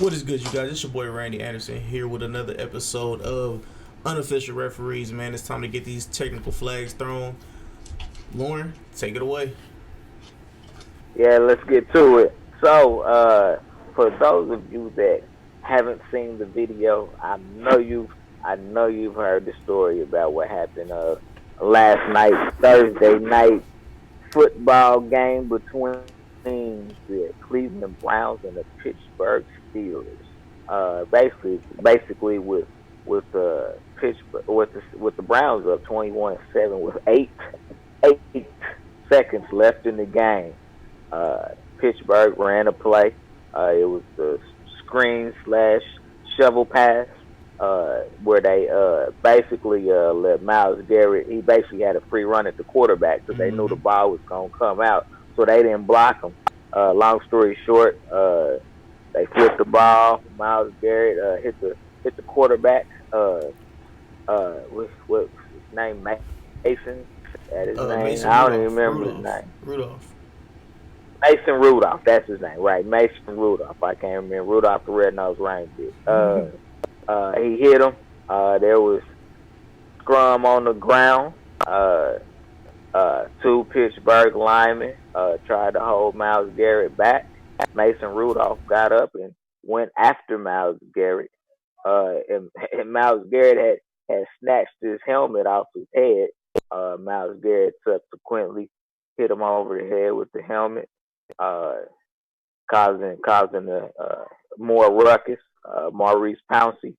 What is good, you guys? It's your boy Randy Anderson here with another episode of Unofficial Referees. Man, it's time to get these technical flags thrown. Lauren, take it away. Yeah, let's get to it. For those of you that haven't seen the video, I know you've heard the story about what happened last night, Thursday night football game between the Cleveland Browns and the Pittsburgh Steelers. Basically with Pittsburgh with the Browns up 21-7 with eight seconds left in the game. Uh, Pittsburgh ran a play. It was the screen slash shovel pass where they basically let Myles Garrett. He basically had a free run at the quarterback because they knew the ball was gonna come out, so they didn't block him. Long story short, they flipped the ball. Myles Garrett hit the quarterback. What's his name? Mason. That his name. Mason I don't even Rudolph. remember his Rudolph. name. Rudolph. Mason Rudolph, that's his name, right? Mason Rudolph. I can't remember. Rudolph the Red-Nosed Reindeer. He hit him. There was scrum on the ground. Two Pittsburgh linemen tried to hold Myles Garrett back. Mason Rudolph got up and went after Myles Garrett. And Myles Garrett had snatched his helmet off his head. Myles Garrett subsequently hit him over the head with the helmet, uh, causing more ruckus. Maurice Pouncey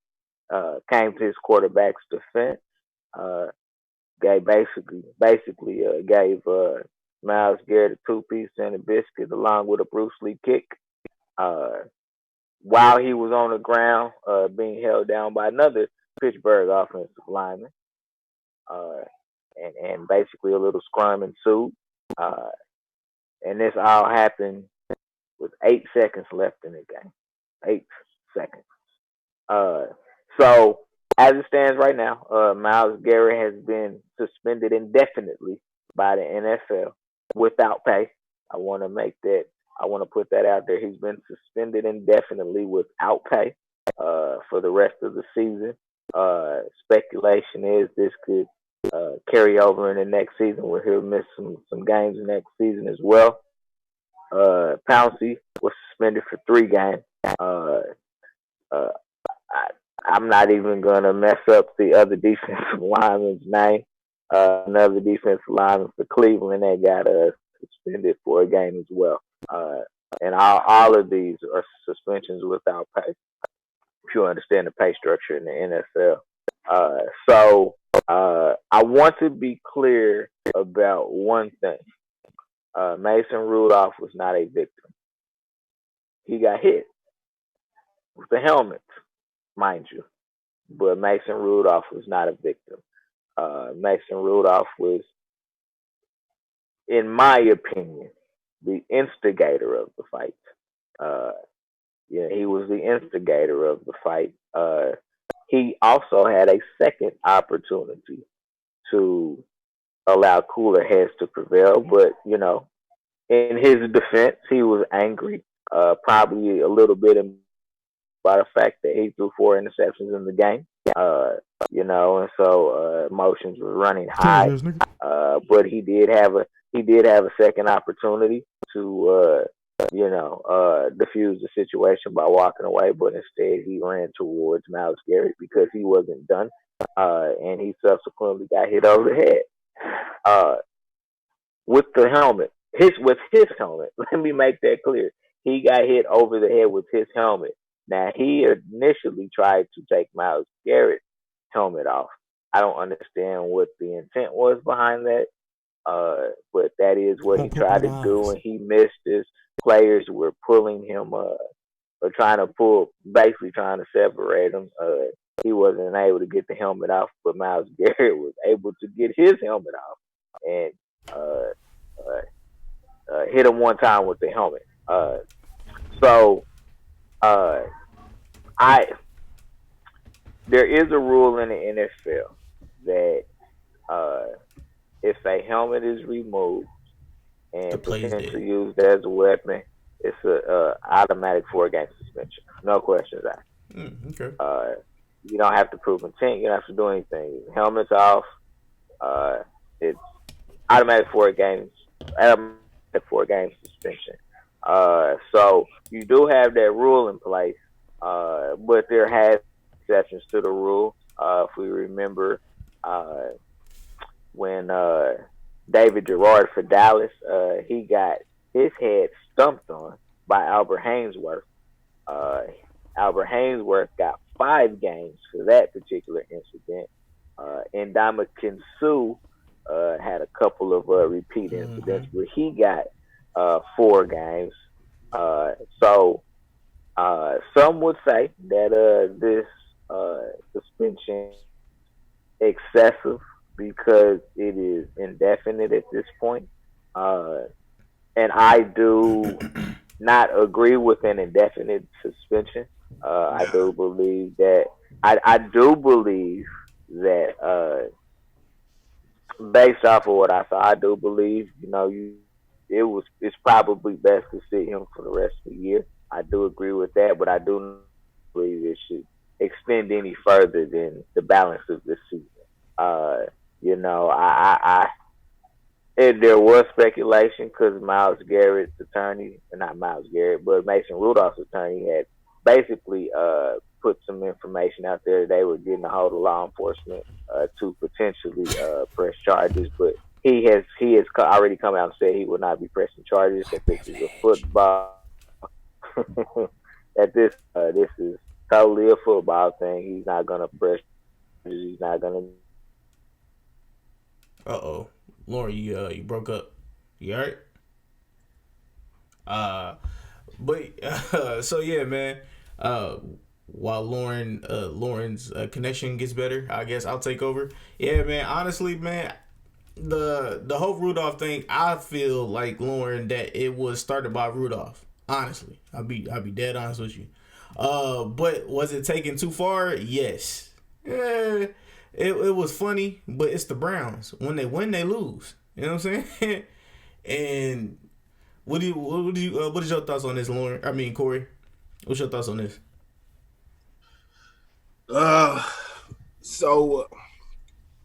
came to his quarterback's defense. Uh, gave Myles Garrett a two-piece and a biscuit along with a Bruce Lee kick. Uh, while he was on the ground, being held down by another Pittsburgh offensive lineman, uh, and basically a little scrum ensued. Uh, and this all happened with 8 seconds left in the game. 8 seconds. Uh, so as it stands right now, Myles Garrett has been suspended indefinitely by the NFL without pay. I want to make that. I want to put that out there. He's been suspended indefinitely without pay for the rest of the season. Speculation is this could carry over in the next season where he'll miss some games next season as well. Pouncey was suspended for 3 games. Uh, uh, I, I'm not even gonna mess up the other defensive lineman's name. Another defensive lineman for Cleveland that got suspended for a game as well. Uh, and all of these are suspensions without pay. If you understand the pay structure in the NFL, I want to be clear about one thing. Mason Rudolph was not a victim. He got hit with the helmet, mind you. But Mason Rudolph was not a victim. Mason Rudolph was, in my opinion, the instigator of the fight. Uh, yeah, he was the instigator of the fight. He also had a second opportunity to allow cooler heads to prevail, but in his defense, he was angry, probably a little bit by the fact that he threw 4 interceptions in the game. Uh, and so emotions were running high. But he did have a second opportunity to diffuse the situation by walking away, but instead he ran towards Myles Garrett because he wasn't done, and he subsequently got hit over the head uh, with the helmet. His helmet. Let me make that clear. He got hit over the head with his helmet. Now he initially tried to take Myles Garrett's helmet off. I don't understand what the intent was behind that. But that is what he tried to do, and he missed. His players were pulling him, or trying to basically trying to separate him. He wasn't able to get the helmet off, but Myles Garrett was able to get his helmet off and uh, hit him one time with the helmet. So uh, I there is a rule in the NFL that uh, if a helmet is removed The and play is dead. potentially used as a weapon, It's a automatic 4 game suspension, no questions asked. Okay. Uh, you don't have to prove intent. You don't have to do anything. Helmets off. Uh, it's automatic 4 games. Automatic 4 game suspension. So you do have that rule in place, but there has exceptions to the rule. If we remember, uh, when David Gerard for Dallas, he got his head stumped on by Albert Hainsworth. Uh, Albert Hainsworth got 5 games for that particular incident. And Ndamukong Suh had a couple of repeat incidents where he got 4 games. Uh, so some would say that this suspension excessive because it is indefinite at this point. Uh, and I do not agree with an indefinite suspension. I do believe that I do believe that based off of what I saw, I do believe it's probably best to sit him for the rest of the year. I do agree with that, but I do not believe it should extend any further than the balance of this season. Uh, and there was speculation because Myles Garrett's attorney, not Myles Garrett, but Mason Rudolph's attorney had basically put some information out there. They were getting a hold of law enforcement to potentially press charges, but he has already come out and said he will not be pressing charges. That this is a football. that this is totally a football thing. He's not gonna press charges. He's not gonna. Lauren, you broke up. You alright? So yeah, man. While Lauren's connection gets better, I guess I'll take over. Yeah, man. Honestly, man, the whole Rudolph thing, I feel like, Lauren, that it was started by Rudolph. Honestly, I'll be dead honest with you. But was it taken too far? Yes. Yeah. It was funny, but it's the Browns. When they win, they lose. You know what I'm saying? And what is your thoughts on this, Lauren? I mean, Corey. What's your thoughts on this? So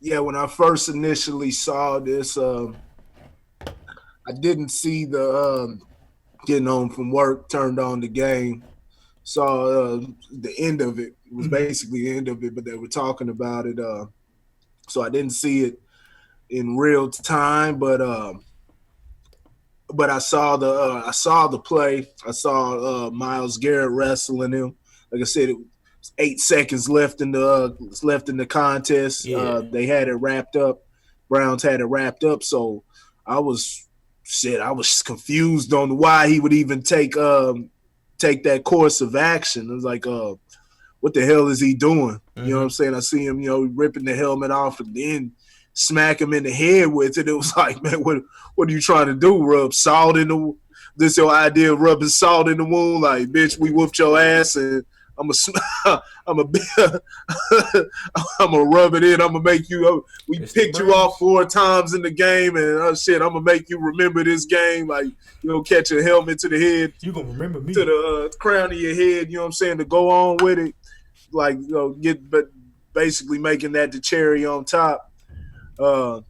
yeah, when I first initially saw this, I didn't see the getting home from work, turned on the game, saw the end of it. It was basically the end of it, but they were talking about it. So I didn't see it in real time, but I saw the play. I saw Myles Garrett wrestling him. Like I said, it was 8 seconds left in the contest. Yeah. They had it wrapped up. Browns had it wrapped up. So I was confused on why he would even take that course of action. It was like, what the hell is he doing? You know what I'm saying? I see him, ripping the helmet off and then smack him in the head with it. It was like, man, what are you trying to do? Rub salt in the this your idea of rubbing salt in the wound? Like, bitch, we whooped your ass and I'm a I'm gonna rub it in. I'm gonna make you. We picked you off 4 times in the game, and shit, I'm gonna make you remember this game. Like, catch a helmet to the head. You gonna remember me to the crown of your head. You know what I'm saying? To go on with it, like but basically making that the cherry on top. But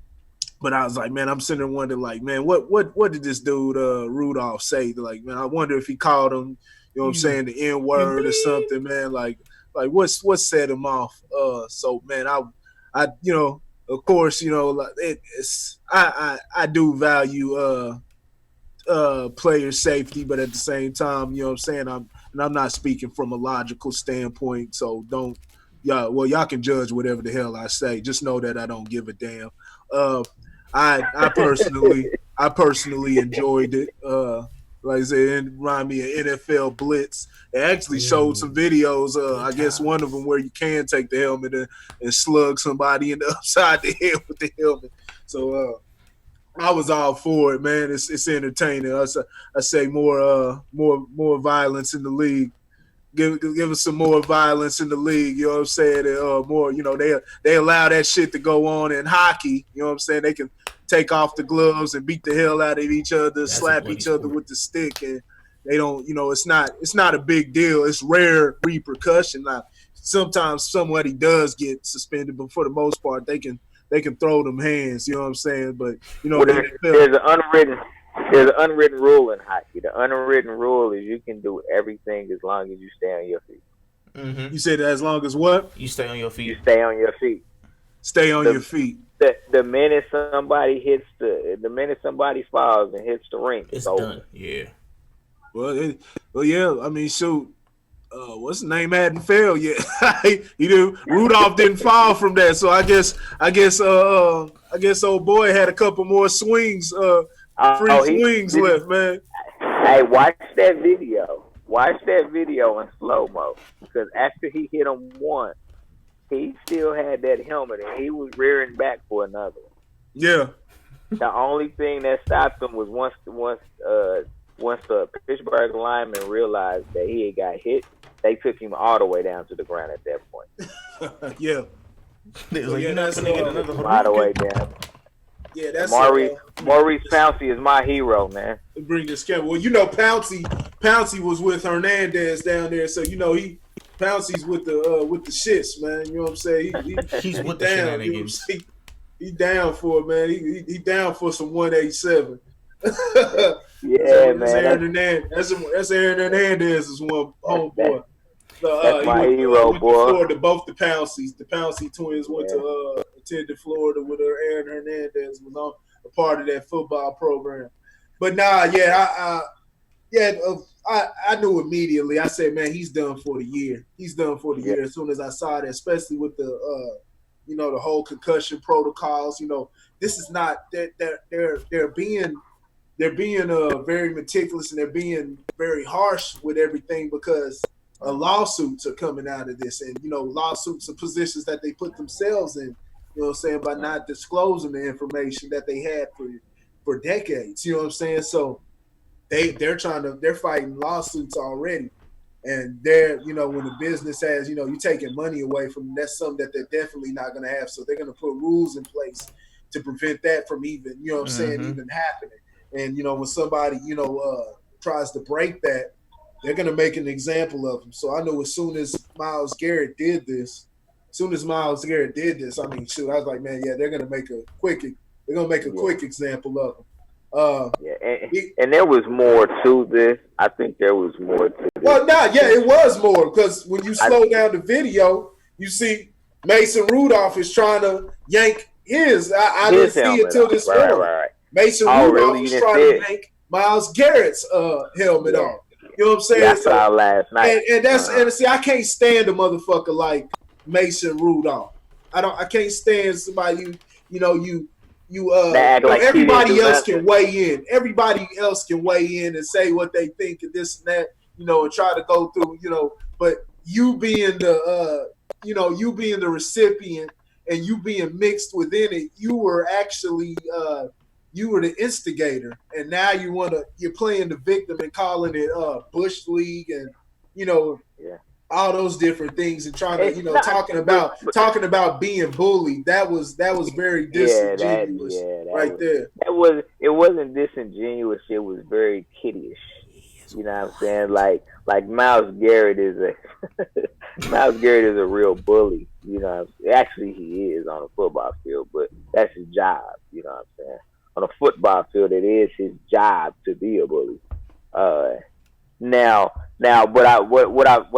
I was like, man, I'm sitting there wondering, like, man, what did this dude Rudolph say? Like, man, I wonder if he called him. You know what I'm saying, the N word or something, man. Like what set him off? So man, I of course, like I do value player safety, but at the same time, you know what I'm saying, I'm not speaking from a logical standpoint. So y'all can judge whatever the hell I say. Just know that I don't give a damn. I personally enjoyed it. Like I said, it reminded me of NFL Blitz. They actually showed some videos. I guess one of them where you can take the helmet and slug somebody in the upside the head with the helmet. So I was all for it, man. It's entertaining. I say more violence in the league. Give us some more violence in the league. You know what I'm saying? More. They allow that shit to go on in hockey. You know what I'm saying? They can take off the gloves and beat the hell out of each other, slap each other with the stick, and they don't, it's not a big deal. It's rare repercussion. Now, sometimes somebody does get suspended, but for the most part, they can throw them hands. You know what I'm saying? But Well, the NFL, there's an unwritten rule in hockey. The unwritten rule is you can do everything as long as you stay on your feet. You said as long as what? You stay on your You feet. stay on your feet. Stay on your feet. The minute somebody the minute somebody falls and hits the ring, It's over. done. Yeah. Well, yeah. I mean, shoot. What's the name? Hadn't failed yet. Rudolph didn't fall from that, so I guess old boy had a couple more swings, swings left, man. Hey, watch that video. Watch that video in slow mo, because after he hit him once, he still had that helmet and he was rearing back for another one. Yeah. The only thing that stopped him was once the Pittsburgh lineman realized that he had got hit, they took him all the way down to the ground at that point. Yeah. It was like, you're not gonna get another all the way down. Yeah, that's Maurice Pouncey is my hero, man. Bring this camera. Well, Pouncey was with Hernandez down there, so Pouncey's with the shits, man. You know what I'm saying? He's with the down, shenanigans. He down for it, man. He down for some 187. Yeah, that's man. That's Aaron Hernandez's one homeboy. That's my hero, went boy. To Florida, both the Pouncey twins went to attended Florida with Aaron Hernandez was on a part of that football program. But I knew immediately. I said, man, he's done for the year. He's done for the year as soon as I saw that, especially with the the whole concussion protocols. This is not that they're being very meticulous and they're being very harsh with everything because lawsuits are coming out of this, and lawsuits are positions that they put themselves in. You know what I'm saying, by not disclosing the information that they had for decades. You know what I'm saying? So they're fighting lawsuits already. And they're, when the business has, you taking money away from them, that's something that they're definitely not going to have. So they're going to put rules in place to prevent that from even, saying, even happening. And, when somebody, tries to break that, they're going to make an example of them. So I know as soon as Myles Garrett did this, I mean, shoot, I was like, man, yeah, they're going to make a quick example of him. And there was more to this. I think there was more to this. Well, it was more because when you slow down the video, you see Mason Rudolph is trying to yank his. I didn't see it till this morning. Right. Mason Rudolph was trying to yank Myles Garrett's helmet off. You know what I'm saying? Yeah, I saw last night. And that's and see, I can't stand a motherfucker like Mason Rudolph. I can't stand somebody everybody else can weigh in. Everybody else can weigh in and say what they think of this and that, and try to go through, but you being the recipient and you being mixed within it, you were actually you were the instigator, and now you're playing the victim and calling it Bush League and all those different things and trying to talking about being bullied. That was very disingenuous there. It wasn't disingenuous. It was very kiddyish. You know what I'm saying? Like Myles Garrett is a real bully. Actually he is on a football field, but that's his job. You know what I'm saying? On a football field, it is his job to be a bully. Now, what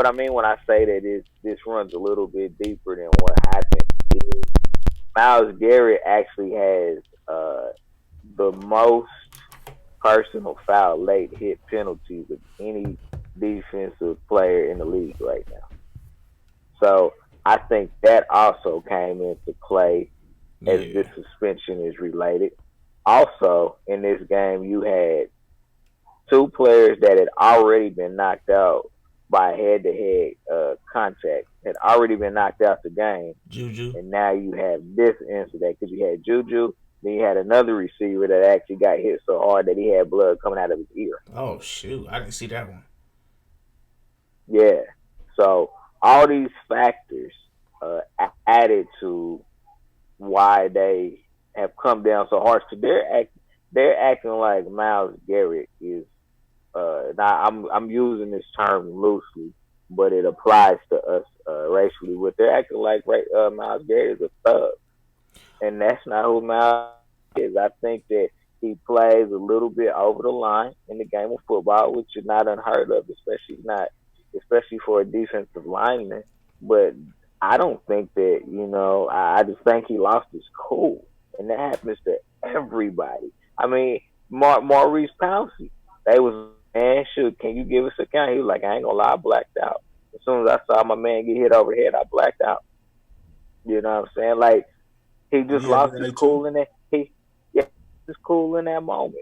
I mean when I say that this runs a little bit deeper than what happened is Myles Garrett actually has the most personal foul late hit penalties of any defensive player in the league right now. So I think that also came into play as this suspension is related. Also, in this game, you had two players that had already been knocked out by head-to-head contact, had already been knocked out the game. Juju. And now you have this incident because you had Juju, then you had another receiver that actually got hit so hard that he had blood coming out of his ear. Oh, shoot. I didn't see that one. Yeah. So all these factors added to why they have come down so harsh. So they're acting like Myles Garrett is Now I'm using this term loosely, but it applies to us racially. What they're acting like, right? Myles Garrett is a thug, and that's not who Myles is. I think that he plays a little bit over the line in the game of football, which is not unheard of, especially for a defensive lineman. But I don't think that I just think he lost his cool, and that happens to everybody. I mean, Maurice Pouncey, they was man, shoot, can you give us a count? He was like, I ain't gonna lie, I blacked out. As soon as I saw my man get hit over the head, I blacked out. You know what I'm saying? Like he just Yeah, lost his that too. cool in that. Yeah, his cool in that moment.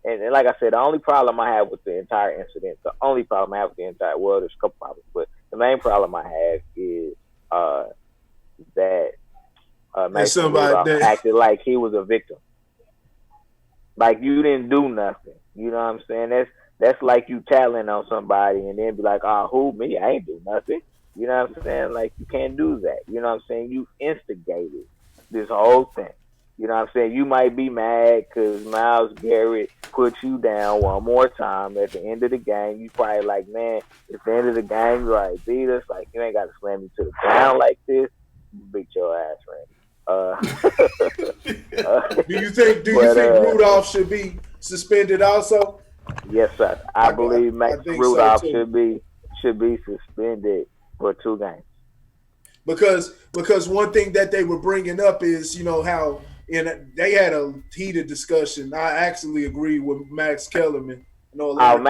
And like I said, the only problem I have with the entire incident, the only problem I have with the entire world, there's a couple problems, but the main problem I have is uh, that There's Mason somebody Rudolph that acted like he was a victim. Like you didn't do nothing. You know what I'm saying? That's like you telling on somebody and then be like, oh, who me? I ain't do nothing. You know what I'm saying? Like you can't do that. You know what I'm saying? You instigated this whole thing. You know what I'm saying? You might be mad because Myles Garrett put you down one more time at the end of the game. You probably like, man, at the end of the game, you already beat us. Like you ain't got to slam me to the ground like this. Beat your ass, Randy. do you think But Rudolph should be suspended also? yes, sir. I I, I, believe I Mason think so Rudolph too. should be suspended for 2 games. Because one thing that they were bringing up is how they had a heated discussion. I actually agree with Max Kellerman. I know a lot Oh, of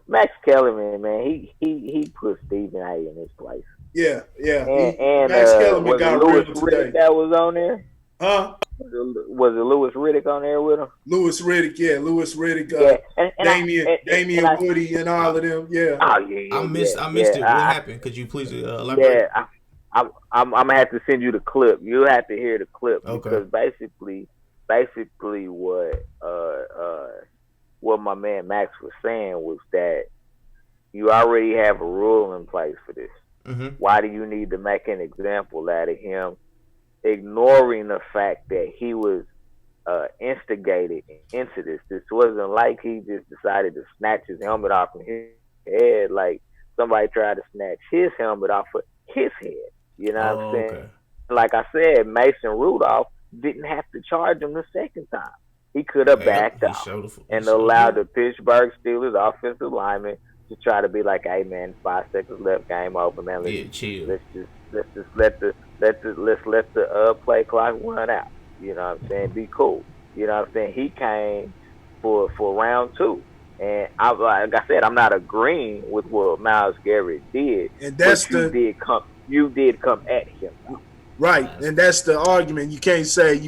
Max Kellerman, man, he put Stephen A. in his place. yeah, yeah. And Max Kellerman was it got Lewis real Riddick today, that was on there? huh? Was it Lewis Riddick on there with him? Lewis Riddick, yeah, Lewis Riddick, Yeah, and I and Damian I Woody, and all I of them, yeah. oh yeah I yeah missed yeah I missed yeah it. What happened? Could you please elaborate? yeah. I'm gonna have to send you the clip. You have to hear the clip Okay. because basically what my man Max was saying was that you already have a rule in place for this. Mm-hmm. Why do you need to make an example out of him, ignoring the fact that he was instigated into this? This wasn't like he just decided to snatch his helmet off from his head, like somebody tried to snatch his helmet off of his head. You know what I'm Oh, saying? okay. Like I said, Mason Rudolph didn't have to charge him the second time. He could have Yep. backed off He and showed allowed did. the Pittsburgh Steelers offensive lineman to try to be like, "Hey man, 5 seconds left, game over, man. Yeah, chill. Let's just let the play clock run out." You know what I'm saying? Be cool. You know what I'm saying? He came for round two, and like I said, I'm not agreeing with what Myles Garrett did, And but that's the you did come at him. right, That's and that's the argument. You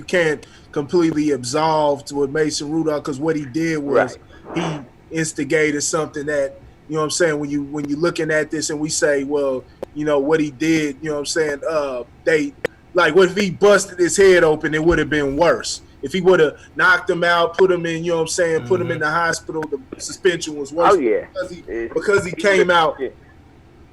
can't completely absolve with Mason Rudolph because what he did was Right. he instigated something that what I'm saying. When you looking at this and we say, well, what he did, what I'm saying. They like what if he busted his head open? It would have been worse. If he would have knocked him out, put him in, what I'm saying, put him in mm-hmm. the hospital, the suspension was Oh worse. But yeah. because he He would have. came out Yeah.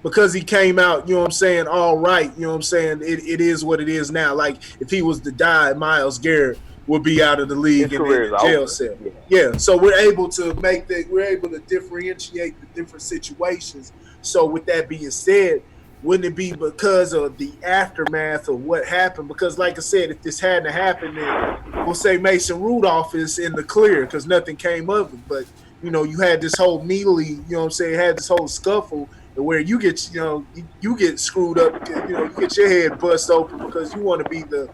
because he came out, what I'm saying, all right, what I'm saying, it is what it is now. Like if he was to die, Myles Garrett would be out of the His league and in career a is jail over. cell. Yeah. Yeah, so we're able to differentiate the different situations. So with that being said, wouldn't it be because of the aftermath of what happened? Because like I said, if this hadn't happened, then we'll say Mason Rudolph is in the clear because nothing came of it. But you had this whole melee, what I'm saying, had this whole scuffle where you get you get screwed up, you get your head bust open because you want to be the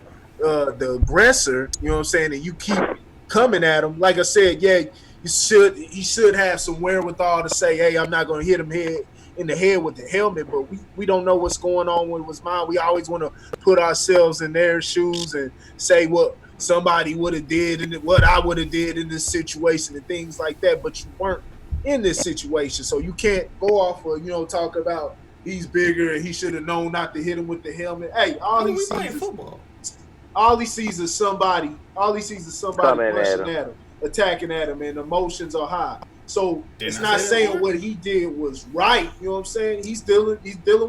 aggressor, what I'm saying, and you keep coming at him. Like I said, yeah, he should have some wherewithal to say, hey, I'm not going to hit him in the head with the helmet, but we don't know what's going on with his mind. We always want to put ourselves in their shoes and say what somebody would have did and what I would have did in this situation and things like that, but you weren't in this situation. So you can't go off of, talk about he's bigger and he should have known not to hit him with the helmet. Hey, Nigga, we playing football. all he sees is somebody Coming at rushing him. at him, attacking at him, and emotions are high. So Didn't it's I not say that, saying Lauren? what he did was right. You know what I'm saying? He's dealing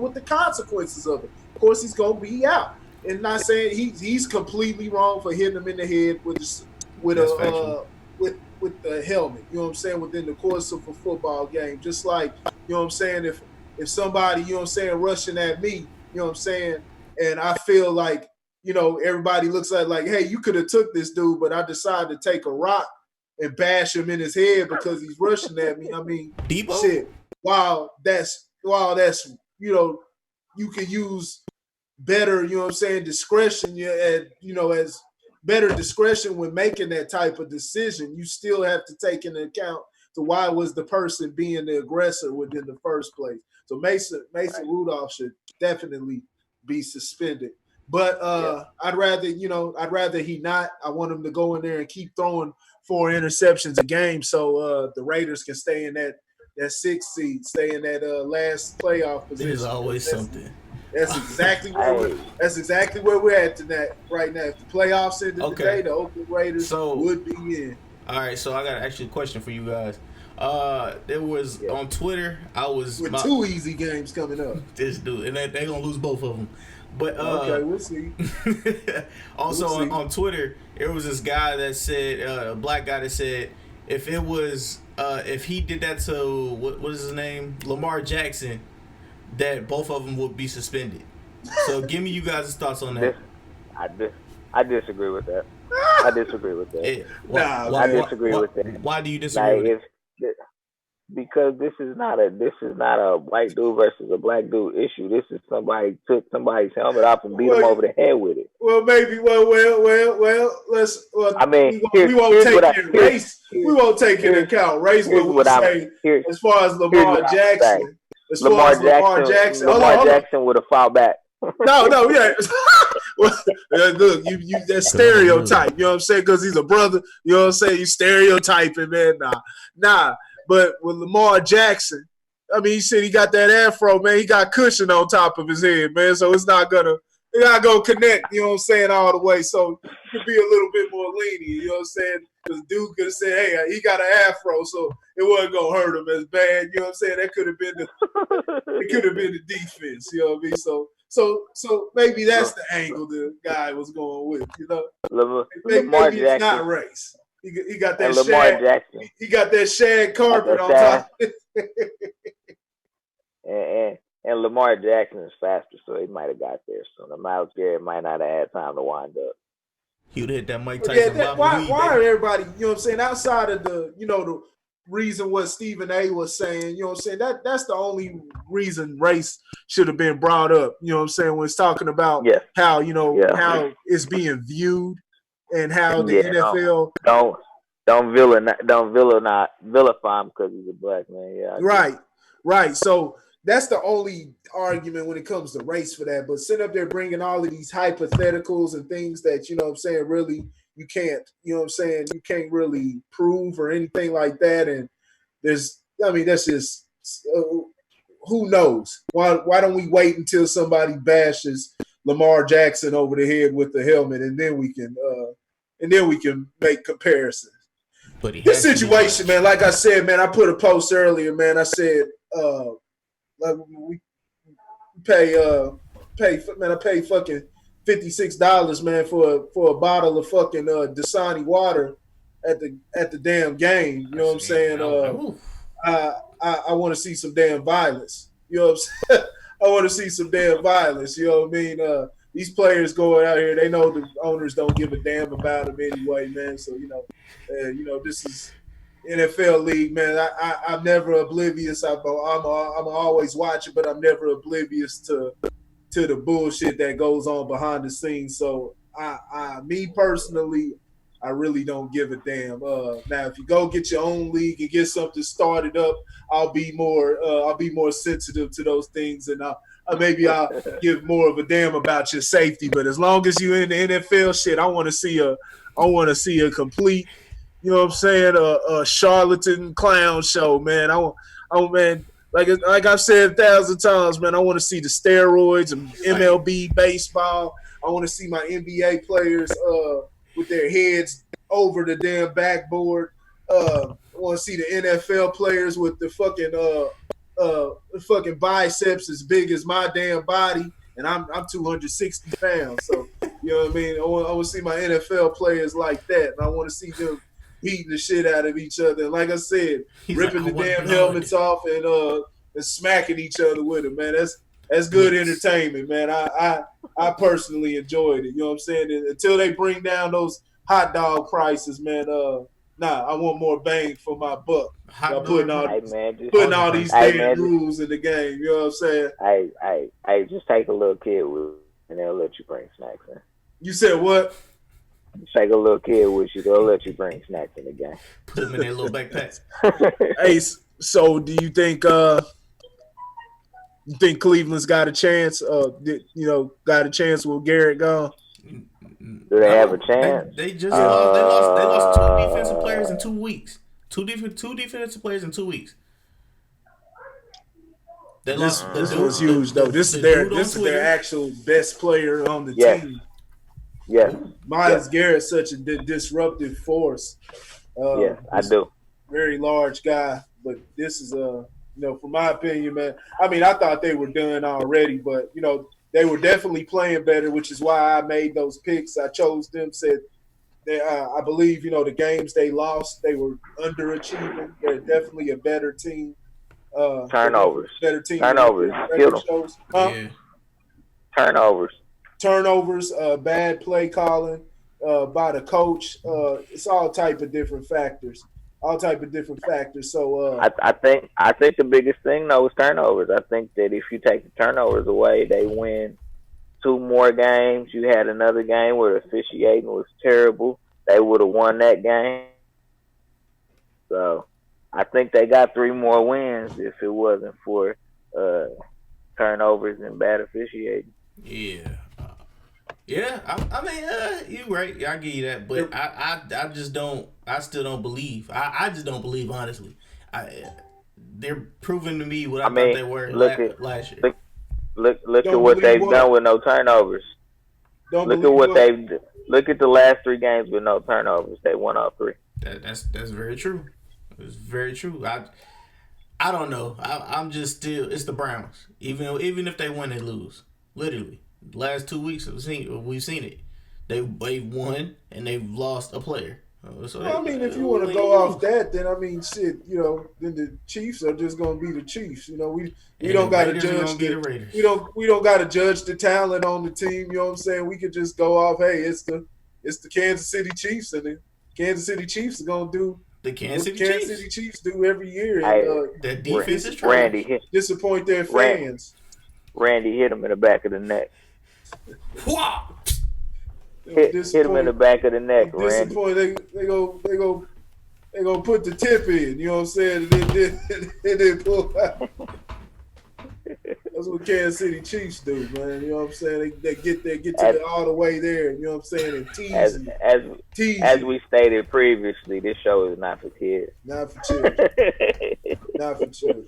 with the consequences of it. Of course, he's gonna be out. And not saying he's completely wrong for hitting him in the head with That's factual. with the helmet. You know what I'm saying? Within the course of a football game, just like you know what I'm saying. If somebody you know what I'm saying rushing at me, you know what I'm saying, and I feel like everybody looks at like, hey, you could have took this dude, but I decided to take a rock and bash him in his head because he's rushing at me. I mean, Debo? shit. While that's you can use better, you know what I'm saying, discretion, as better discretion when making that type of decision. You still have to take into account to why was the person being the aggressor within the first place. So Mason Rudolph should definitely be suspended. But I'd rather he not. I want him to go in there and keep throwing 4 interceptions a game so the Raiders can stay in that sixth seed, stay in that last playoff position. There's always something. That's exactly where we're at tonight, right now. If the playoffs ended today, the Oakland Raiders would be in. All right, so I got actually a question for you guys. There was on Twitter, I was with 2 easy games coming up. This dude, and they're gonna lose both of them. But okay, we'll see. Also on Twitter, there was this guy that said, a black guy that said, if it was, if he did that to what is his name, Lamar Jackson, that both of them would be suspended. So give me you guys' thoughts on that. I disagree with that. I disagree with that. I disagree with that. Why do you disagree with it? Because this is not a white dude versus a black dude issue. This is somebody took somebody's helmet off and beat him over the head with it. Well, maybe. Well. Let's. I mean, we won't take in race. We won't take into account race. But we'll say, as far as Lamar Jackson. Lamar Jackson would have fought back. No, yeah. Look, you that stereotype. You know what I'm saying? Because he's a brother. You know what I'm saying? You stereotyping, man. Nah. But with Lamar Jackson, I mean, he said he got that afro, man. He got cushion on top of his head, man. So it's not gonna connect. You know what I'm saying? All the way. So you could be a little bit more lenient. You know what I'm saying? Because dude could have said, hey, he got an afro, so it wasn't gonna hurt him as bad. You know what I'm saying? That could have been the defense. You know what I mean? So maybe that's the angle the guy was going with. You know, maybe it's not race. He got that Lamar Jackson. He got that shag carpet on top. and Lamar Jackson is faster, so he might have got there sooner. Myles Garrett might not have had time to wind up. He would have hit that Mike Tyson. Why are everybody, you know what I'm saying, outside of the reason what Stephen A was saying, you know what I'm saying, that's the only reason race should have been brought up, you know what I'm saying, when it's talking about how, how it's being viewed and how the NFL don't vilify him because he's a black man. Yeah. Right. So that's the only argument when it comes to race for that. But sitting up there bringing all of these hypotheticals and things that, you know what I'm saying, really you can't, you know what I'm saying, you can't really prove or anything like that. And that's just, who knows? Why don't we wait until somebody bashes Lamar Jackson over the head with the helmet, and then we can make comparisons. But this situation, man, like I said, man, I put a post earlier, man. I said, we pay I pay fucking $56, man, for a bottle of fucking Dasani water at the damn game. You know what I'm saying? I want to see some damn violence. You know what I'm saying? I want to see some damn violence. You know what I mean? These players going out here, they know the owners don't give a damn about them anyway, man. So this is NFL league, man. I'm never oblivious. I'm always watching, but I'm never oblivious to the bullshit that goes on behind the scenes. So me personally, I really don't give a damn. Now, if you go get your own league and get something started up, I'll be more sensitive to those things, and I'll give more of a damn about your safety. But as long as you're in the NFL shit, I want to see a complete, you know what I'm saying, a charlatan clown show, man. Man, like I've said 1,000 times, man, I want to see the steroids and MLB baseball. I want to see my NBA players with their heads over the damn backboard. I want to see the NFL players with the fucking biceps as big as my damn body, and I'm 260 pounds. So you know what I mean. I want to see my NFL players like that, and I want to see them, beating the shit out of each other. And like I said, He's ripping like, the "I want damn blood." helmets off and smacking each other with it, man. That's good entertainment, man. I personally enjoyed it. You know what I'm saying? And until they bring down those hot dog prices, man. I want more bang for my buck. Hot Putting dog. all Hey man, just putting all these hey, damn man, rules in the game. You know what I'm saying? hey, just take a little kid with you, and they'll let you bring snacks in. You said what? Just take a little kid with you, they'll let you bring snacks in the game. Put him in that little backpack. Hey, so do you think Cleveland's got a chance? Got a chance with Garrett gone? Do they have a chance? They just lost. They lost 2 defensive players in 2 weeks. Two defensive players in 2 weeks. They lost. This was huge though. This is their actual best player on the team. Yes. Myles Garrett, such a disruptive force. Yes, I do. Very large guy, but this is from my opinion, man. I mean, I thought they were done already, but they were definitely playing better, which is why I made those picks. I chose them. Said I believe the games they lost, they were underachieving. They're definitely a better team. Turnovers. Better team. Turnovers. Shows. Huh? Yeah. Turnovers, bad play calling by the coach. It's all type of different factors. So I think the biggest thing though is turnovers. I think that if you take the turnovers away, they win 2 more games. You had another game where officiating was terrible. They would have won that game. So I think they got 3 more wins if it wasn't for turnovers and bad officiating. Yeah. Yeah, I mean, you're right. I give you that, but I just don't. I still don't believe. I just don't believe, honestly. They're proving to me what I thought they were last year. Look at what they've done with no turnovers. Look at the last 3 games with no turnovers. They won all 3. That's very true. It's very true. I don't know. I'm just still. It's the Browns. Even if they win, they lose. Literally. Last 2 weeks we've seen it. They've won and they've lost a player. So I mean, if you want to go off that, then I mean, shit. Then the Chiefs are just going to be the Chiefs. We don't got to judge the Raiders. We don't got to judge the talent on the team. You know what I'm saying? We could just go off. Hey, it's the Kansas City Chiefs, and the Kansas City Chiefs are going to do the Kansas City Chiefs do every year. That defense is trash. Disappoint their fans. Randy hit him in the back of the neck. Hit him in the back of the neck, Randy. They go put the tip in. You know what I'm saying? And then pull out. That's what Kansas City Chiefs do, man. You know what I'm saying? They get all the way there. You know what I'm saying? And tease. As we stated previously, this show is not for kids. Not for children. Not for children.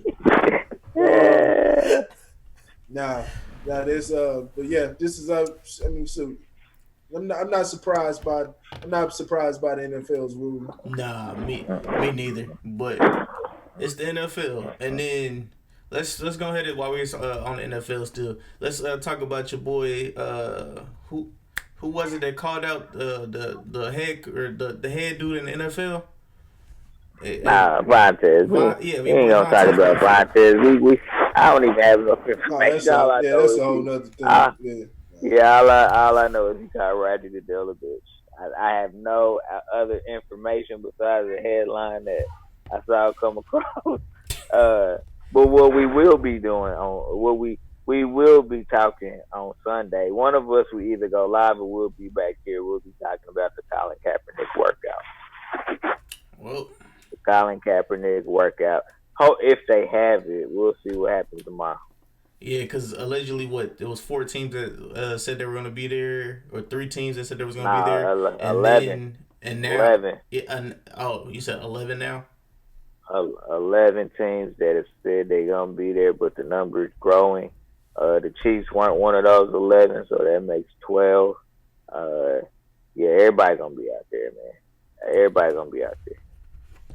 But yeah, this is I'm not surprised by the NFL's ruling. Nah, me neither. But it's the NFL, and then let's go ahead while we're on the NFL still. Let's talk about your boy. Who was it that called out the head or the head dude in the NFL? Vontaze. We ain't gonna talk about Vontaze. I don't even have enough information. That's a whole nother thing. All I know is he called Rodney the Dilla bitch. I have no other information besides the headline that I saw come across. But what we will be doing we will be talking on Sunday. One of us will either go live or we'll be back here. We'll be talking about the Colin Kaepernick workout. Well, the Colin Kaepernick workout. If they have it, we'll see what happens tomorrow. Yeah, because allegedly, there was 4 teams that said they were going to be there, or 3 teams that said they was going to be there. 11. And now, 11. You said 11 now? 11 teams that have said they're going to be there, but the number is growing. The Chiefs weren't one of those 11, so that makes 12. Everybody going to be out there, man. Everybody going to be out there.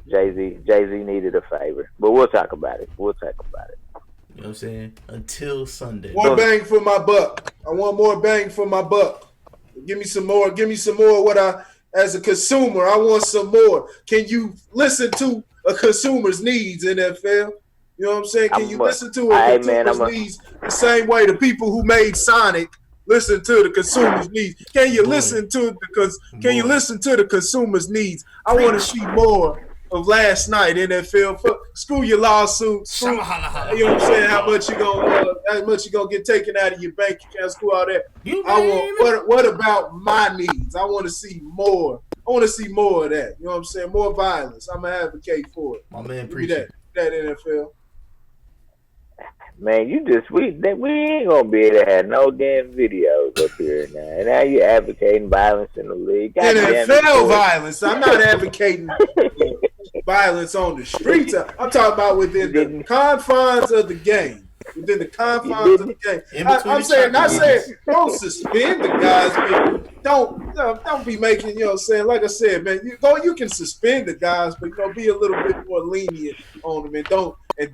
Jay-Z needed a favor, but we'll talk about it. You know what I'm saying? Until Sunday. More bang for my buck. I want more bang for my buck. Give me some more. What as a consumer, I want some more. Can you listen to a consumer's needs, NFL? You know what I'm saying? Can you listen to a Hey man, consumer's needs the same way the people who made Sonic listen to the consumer's needs? Can you listen to the consumer's needs? I want to see more of last night, NFL. Screw your lawsuit. Screw, you know what I'm saying? How much you gonna get taken out of your bank account? Screw all that. What about my needs? I want to see more. I want to see more of that. You know what I'm saying? More violence. I'm gonna advocate for it. My man, appreciate that NFL. Man, we ain't gonna be able to have no damn videos up here now. And now you're advocating violence in the league. NFL violence. I'm not advocating violence on the streets. I'm talking about within the confines of the game. Within the confines of the game. I'm saying, not saying don't suspend the guys, but don't be making, you know what I'm saying? Like I said, man, you can suspend the guys, but be a little bit more lenient on them and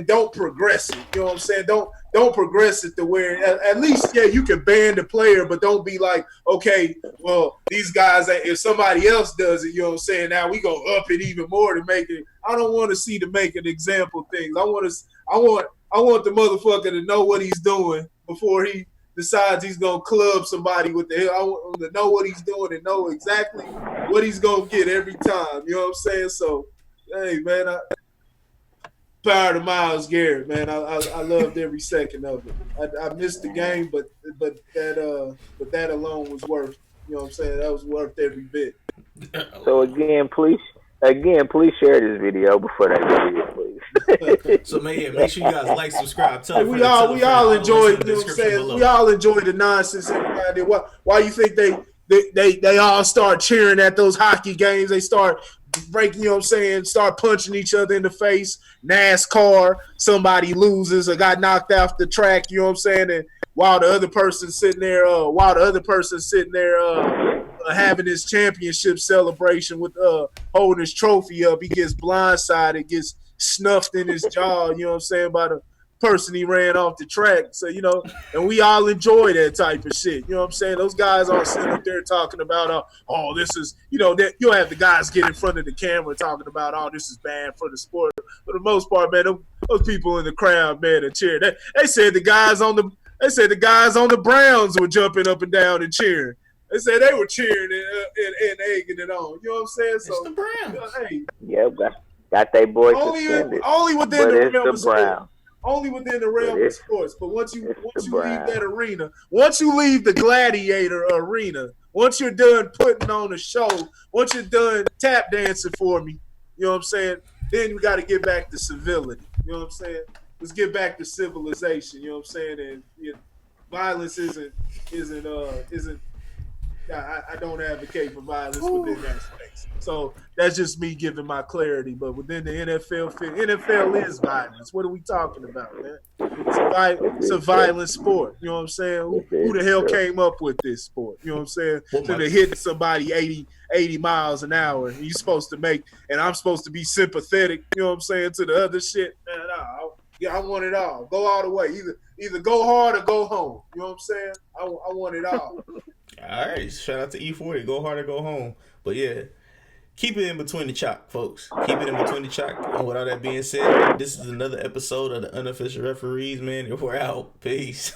don't progress it. You know what I'm saying? Don't progress it to where at least you can ban the player, but don't be like, okay, well, these guys, if somebody else does it, you know what I'm saying? Now we go up it even more to make it. I don't want to see to make an example things. I want the motherfucker to know what he's doing before he decides he's gonna club somebody with the hell. I want him to know what he's doing and know exactly what he's gonna get every time. You know what I'm saying? So, hey man, power to Myles Garrett, man. I loved every second of it. I missed the game, but that alone was worth. You know what I'm saying? That was worth every bit. So again, please share this video before that video, please. So man, make sure you guys like, subscribe, tell we all enjoyed. You know what I'm saying? We all enjoyed the nonsense. Everybody did. Why you think they all start cheering at those hockey games? They start breaking, you know what I'm saying, start punching each other in the face. NASCAR, somebody loses or got knocked off the track, you know what I'm saying? And while the other person's sitting there, having his championship celebration with holding his trophy up, he gets blindsided, gets snuffed in his jaw, you know what I'm saying, by the person he ran off the track. So, and we all enjoy that type of shit. You know what I'm saying? Those guys aren't sitting up there talking about, this is, that you'll have the guys get in front of the camera talking about, this is bad for the sport. For the most part, man, those people in the crowd, man, are cheering. They said the guys on the Browns were jumping up and down and cheering. They said they were cheering and egging it on. You know what I'm saying? So, it's the Browns. Hey, yeah, got they boy suspended. Only within the realm of sports. Only within the realm of sports. But once you leave that arena, once you leave the gladiator arena, once you're done putting on a show, once you're done tap dancing for me, you know what I'm saying? Then we got to get back to civility. You know what I'm saying? Let's get back to civilization. You know what I'm saying? And violence isn't. I don't advocate for violence within that space. So that's just me giving my clarity. But within the NFL is violence. What are we talking about, man? It's a violent sport. You know what I'm saying? Who the hell came up with this sport? You know what I'm saying? So they're hitting somebody 80 miles an hour. And you're supposed to and I'm supposed to be sympathetic, you know what I'm saying, to the other shit. Man, I want it all. Go all the way. Either go hard or go home. You know what I'm saying? I want it all. All right, shout out to E40. Go hard or go home. But yeah, keep it in between the chalk, folks. Keep it in between the chalk. And with all that being said, this is another episode of the Unofficial Referees, man. We're out. Peace.